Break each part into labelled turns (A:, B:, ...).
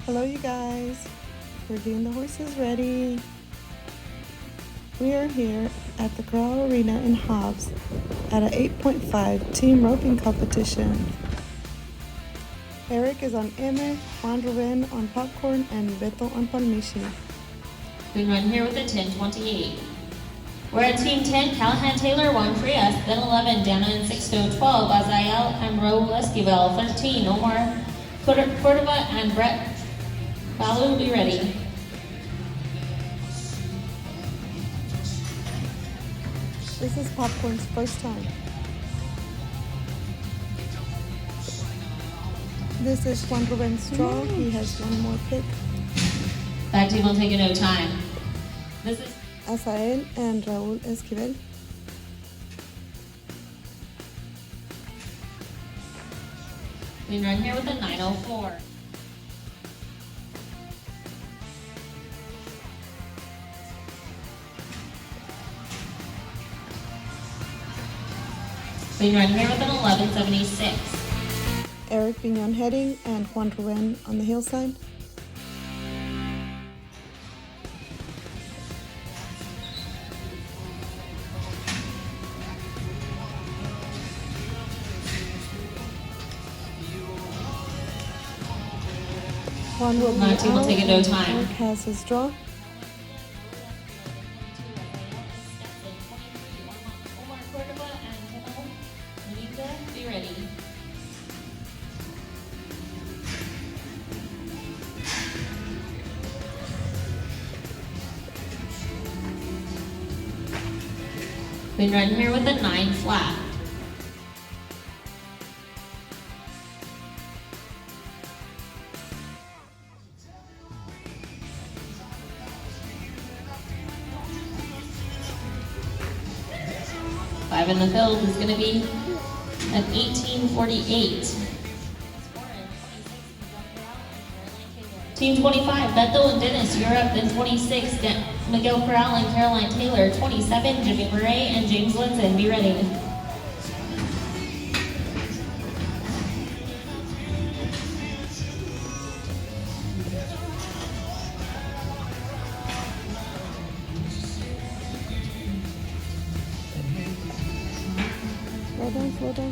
A: Hello, you guys. We're getting the horses ready. We are here at the Corral Arena in Hobbs at an 8.5 team roping competition. Eric is on Eme, Juan Ruben on popcorn, and Beto on palmishi.
B: We run here with a 10:28. We're at Team 10, Callahan, Taylor, 1 Frias, then 11, Dana and Sixto, 12, Azael and Raul Esquivel, 13, Omar Cordova and Brett Raul will be ready.
A: This is Popcorn's first time. This is Juan Ruben's straw. He has one more pick.
B: That team will take a no time. This is
A: Azael and Raul Esquivel.
B: We run here with a 9:04. We run here with an 11:76.
A: Eric Bignon heading and Juan Ruben on the hillside. Juan will be
B: My team will
A: out
B: take a no
A: and
B: time.
A: Eric has his draw.
B: Be ready. We run here with a 9 flat. Five in the field is going to be an 18:48. Team 25, Beto and Dennis, you're up. Then 26, Miguel Corral and Caroline Taylor. 27, Jimmy Murray and James Linson. Be ready.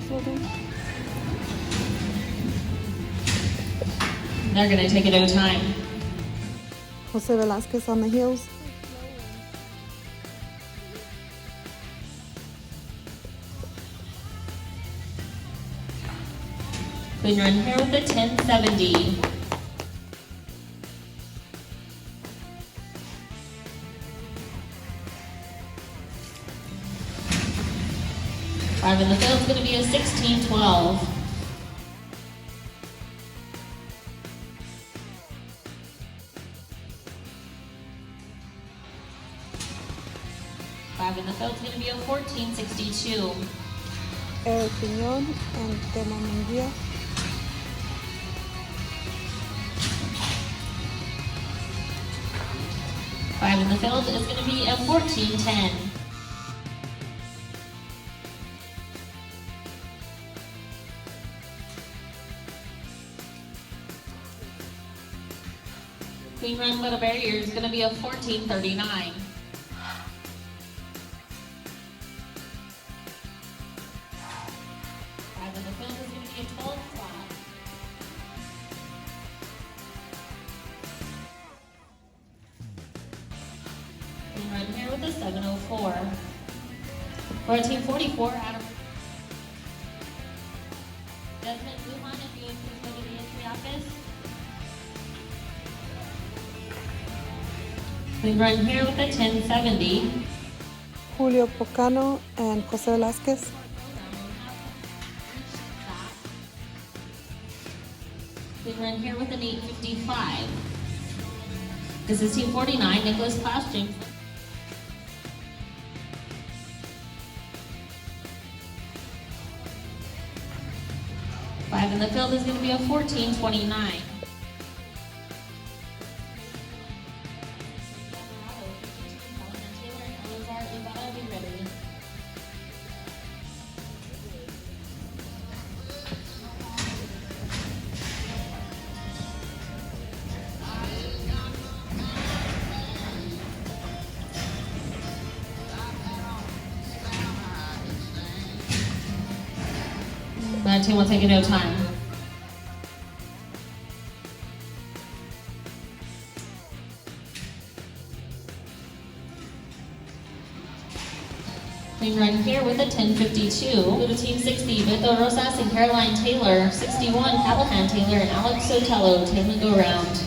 A: Slow down.
B: They're going to take it no time.
A: Jose Velasquez on the heels.
B: We run here with a 10:70. Five in the field is going to be a 16:12. Five in the field is going to be a 14:62.
A: Eric Bignon and Tema Munguia.
B: Five in the field is going to be a 14:10. Queen Run Little Barrier is going to be a 14:39. Five in the field is going to be a 12 flat. Queen Run here with a 7:04. We're at Team 44, Adam. Desmond Lujan, if you would please go to the entry office. We run here with a 10:70.
A: Julio Pocano and Jose Velasquez.
B: We run here with an 8:55. This is Team 49, Nicholas Klaus, James. Five in the field is going to be a 14:29. Red team will take a no time. Clean run here with a 10.52. Go to team 60, Beto, Rosas, and Caroline Taylor. 61, Callahan Taylor, and Alex Sotelo. Taking the go round.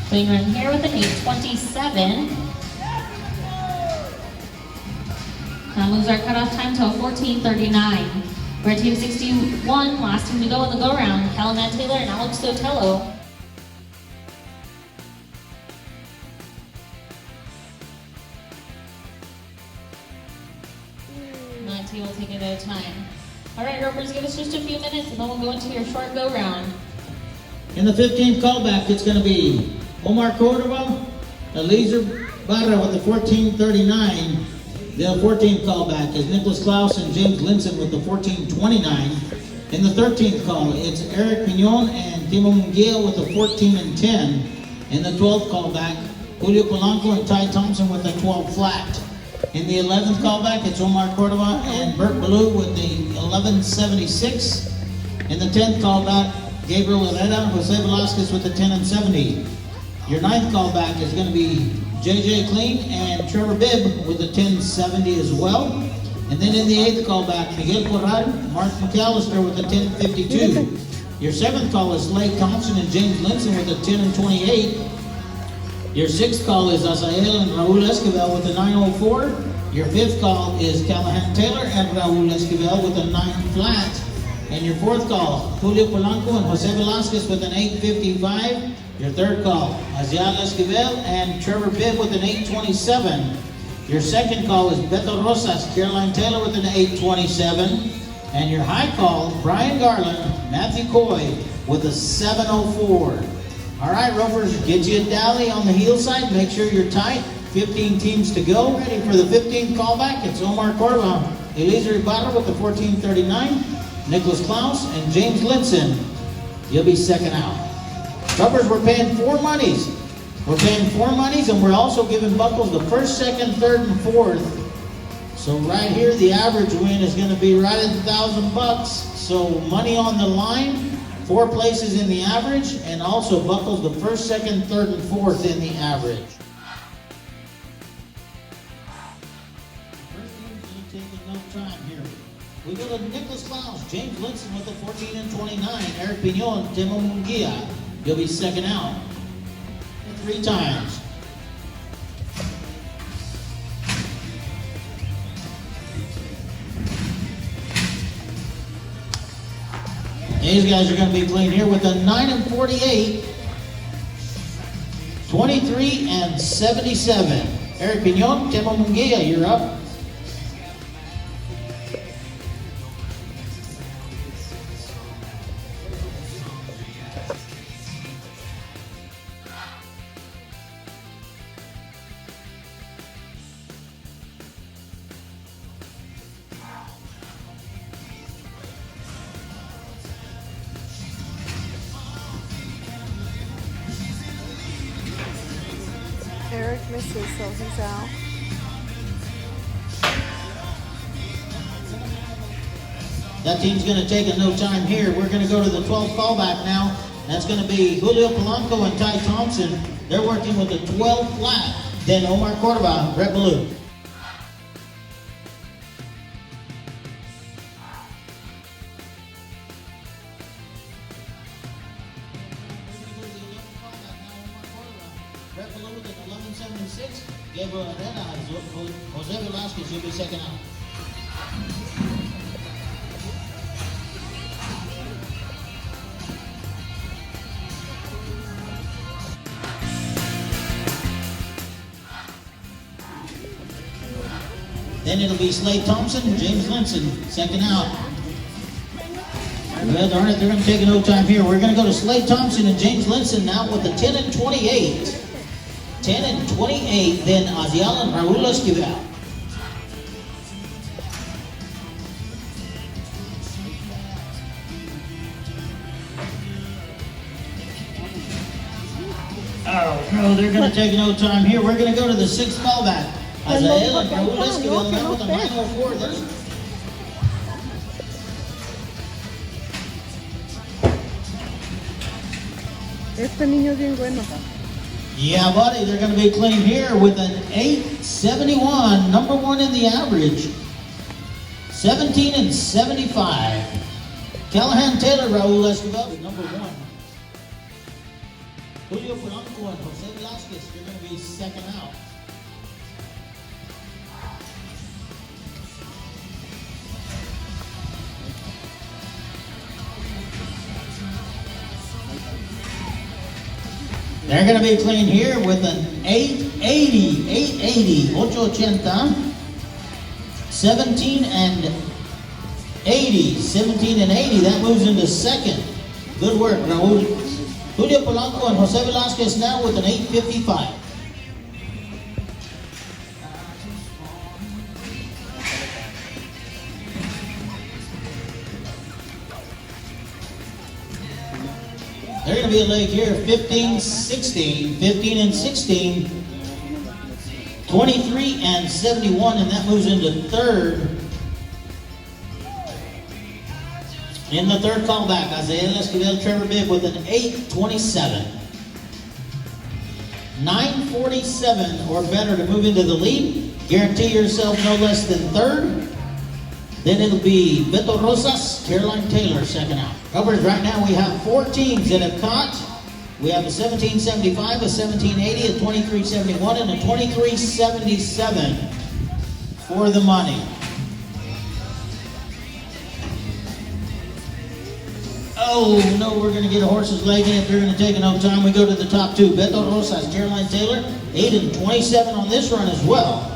B: Clean run here with an 8.27. That moves our cutoff time to a 14.39. Red team 61, last team to go in the go round. Callahan Taylor and Alex Sotelo. That team will take a no time. All right, ropers, give us just a few minutes and then we'll go into your short go round.
C: In the 15th callback, it's going to be Omar Cordova, Eliezer Barra with the 14.39. The 14th callback is Nicholas Klaus and James Linson with the 14.29. In the 13th call, it's Eric Pignon and Timo Munguia with the 14.10. In the 12th callback, Julio Polanco and Ty Thompson with the 12 flat. In the 11th callback, it's Omar Cordova and Bert Ballou with the 11.76. In the 10th callback, Gabriel Herrera, Jose Velasquez with the 10.70. Your 9th callback is going to be JJ Clean and Trevor Bibb with the 10.70 as well. And then in the 8th callback, Miguel Corral, Mark McAllister with the 10.52. Your 7th call is Slade Thompson and James Linson with the 10.28. Your 6th call is Azael and Raul Esquivel with the 9.04. Your 5th call is Callahan Taylor and Raul Esquivel with a 9 flat. And your 4th call, Julio Polanco and Jose Velasquez with an 8.55. Your 3rd call, Azael Esquivel and Trevor Bibb with an 8.27. Your 2nd call is Beto Rosas, Caroline Taylor with an 8.27. And your high call, Brian Garland, Matthew Coy with a 7.04. All right, ropers, get you a dally on the heel side. Make sure you're tight. 15 teams to go. Ready for the 15th callback. It's Omar Cordova, Eliezer Ibarra with the 14.39. Nicholas Klaus and James Linson. You'll be second out. Ropers, we're paying 4 monies. We're paying 4 monies, and we're also giving buckles the 1st, 2nd, 3rd, and 4th. So right here, the average win is going to be right at $1,000. So money on the line, 4 places in the average, and also buckles the 1st, 2nd, 3rd, and 4th in the average. First team's going to take no time here. We go to Nicholas Klaus, James Linson with the 14.29, Eric Pignon, Timo Munguia. You'll be second out. 3 times. These guys are going to be playing here with a 9.48, 23.77. Eric Pignon, Timo Munguia, you're up.
A: Eric misses, so he's out.
C: That team's going to take a no time here. We're going to go to the 12th callback now. That's going to be Julio Polanco and Ty Thompson. They're working with the 12 flat. Then Omar Cordova, Red Blue. Red Blue with an 11.76. Gabriel Herrera, Jose Velasquez, you'll be second out. Then it'll be Slade Thompson and James Linson, second out. Well, darn it, they're going to take a no time here. We're going to go to Slade Thompson and James Linson now with the 10.28. 10 and 28, then Azael and Raul Esquivel. Oh, no, they're going to take no time here. We're going to go to the 6th callback. Azael and Raul Esquivel now with a 904.
A: Este niño es bien bueno.
C: Yeah, buddy, they're going to be clean here with an 871, number 1 in the average. 17 and 75. Callahan, Taylor, Raul Esquivel is number 1. Julio Pocano and Jose Velasquez, you're going to be second out. They're going to be clean here with an 880, 880, 17 and 80, 17 and 80. That moves into second. Good work, Raul. Julio Pocano and Jose Velasquez now with an 855. They're going to be a leg here, 15, 16, 15 and 16, 23 and 71, and that moves into third. In the third callback, Azael, Esquivel, Trevor Bibb with an 827. 947 or better to move into the lead. Guarantee yourself no less than third. Then it'll be Beto, Rosas, Caroline Taylor second out. Rubbers, right now we have 4 teams that have caught. We have a 1775, a 1780, a 2371, and a 2377 for the money. Oh, no, we're going to get a horse's leg in. If they're going to take no time, we go to the top 2. Beto, Rosas, Caroline Taylor, 8 and 27 on this run as well.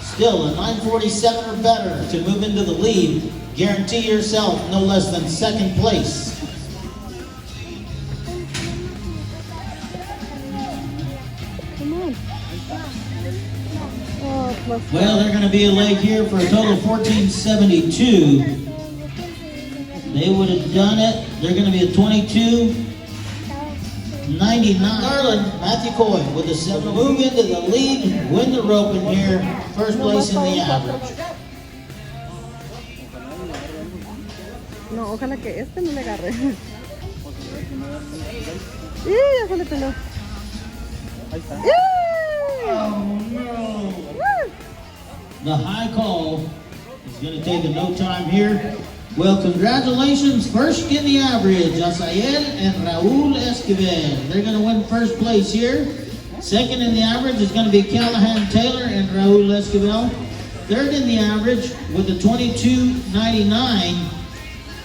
C: Still a 947 or better to move into the lead. Guarantee yourself no less than second place.
A: Come on. Oh,
C: well, they're going to be a leg here for a total of 1472. They would have done it. They're going to be a 22.99. Garland, Matthew Coy with a 7. Move into the lead, win the rope in here. First place in the average.
A: No, ojalá que este no le agarre. Ya se le peló.
C: Oh no! The high call is going to take a no time here. Well, congratulations. First in the average, Azael and Raul Esquivel. They're going to win first place here. Second in the average is going to be Callahan Taylor and Raul Esquivel. Third in the average with the 22.99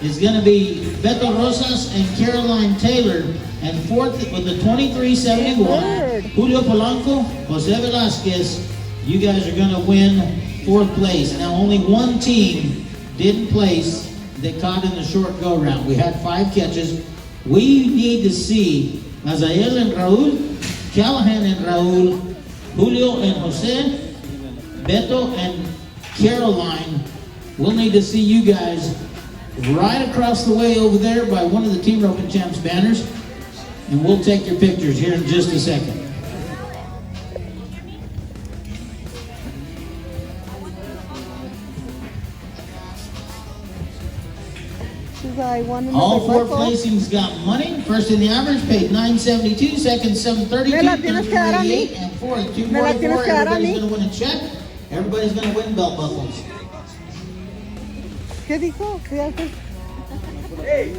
C: is going to be Beto, Rosas and Caroline Taylor. And fourth with the 23.71, Julio Pocano, Jose Velasquez. You guys are going to win fourth place. Now only one team didn't place. They caught in the short go-round. We had 5 catches. We need to see Azael and Raul, Callahan and Raul, Julio and Jose, Beto and Caroline. We'll need to see you guys right across the way over there by one of the Team Roping Champs banners. And we'll take your pictures here in just a second. All 4 placings got money. First in the average paid $972, second $732, third $88, and fourth $244. Everybody's going to win a check. Everybody's going to win belt buckles.
A: ¿Qué dijo? ¿Qué haces?
D: Hey,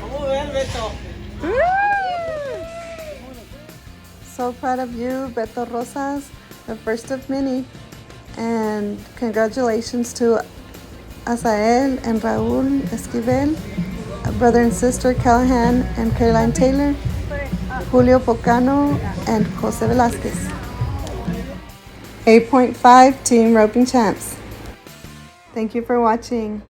D: vamos a ver, Beto.
A: So proud of you, Beto Rosas, the first of many. And congratulations to Azael and Raul Esquivel, brother and sister Callahan and Caroline Taylor, Julio Pocano, and Jose Velasquez. 8.5 Team Roping Champs. Thank you for watching.